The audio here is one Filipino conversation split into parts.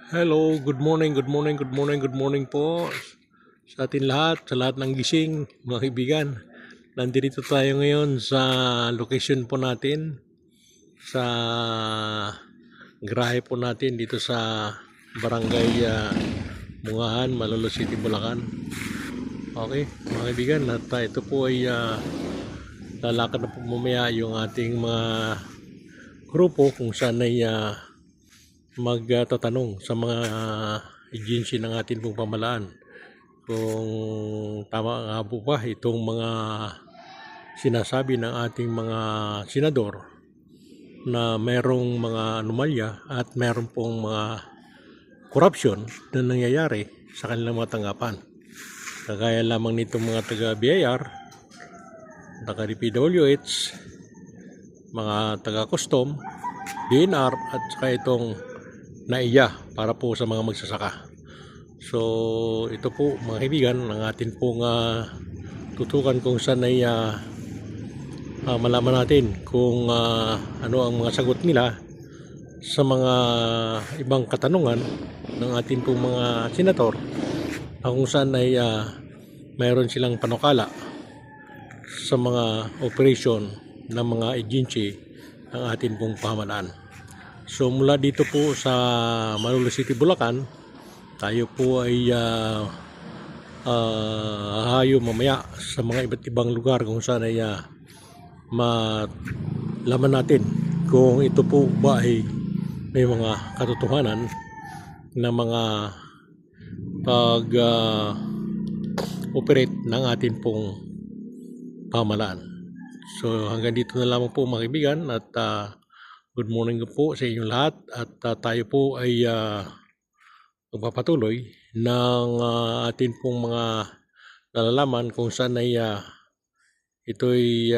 Hello, good morning, good morning, good morning, good morning po sa atin lahat, sa lahat ng gising, mga kaibigan. Nandito tayo ngayon sa location po natin, sa garahe po natin dito sa Barangay Mungahan, Malolos City, Bulacan. Okay, mga kaibigan, at ito po ay lalakad na po mamaya yung ating mga grupo kung saan ay magtatanong sa mga agency ng ating pong pamahalaan kung tama nga po ba itong mga sinasabi ng ating mga senador na merong mga anomalya at meron pong mga corruption na nangyayari sa kanilang mga tanggapan. Kagaya lamang nitong mga taga-BIR, taga-DPWH, mga taga-custom, DNR at saka itong NAIA para po sa mga magsasaka. So ito po mga kaibigan ang atin pong tutukan kung saan ay malaman natin kung ano ang mga sagot nila sa mga ibang katanungan ng ating pong mga senator na kung saan ay mayroon silang panukala sa mga operation ng mga agency ng ating pong pamahalaan. So mula dito po sa Malolos City, Bulacan, tayo po ay hahayo mamaya sa mga iba't ibang lugar kung saan ay malaman natin kung ito po ba ay may mga katotohanan na mga pag-operate ng ating pong pamahalaan. So hanggang dito na lamang po mga kaibigan at good morning po sa inyong lahat at tayo po ay magpapatuloy ng atin pong mga nalalaman kung saan ay ito'y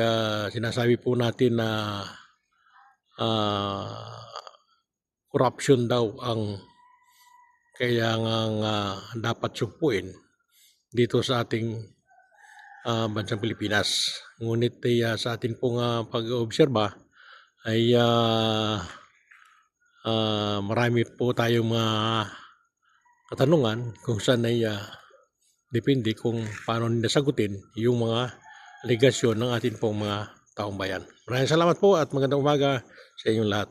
sinasabi po natin na corruption daw ang kailangang dapat sugpuin dito sa ating bansang Pilipinas. Ngunit sa ating pong pag-oobserba ay marami po tayong mga katanungan kung saan ay depende kung paano nila sagutin yung mga aligasyon ng ating pong mga taong bayan. Maraming salamat po at magandang umaga sa inyong lahat.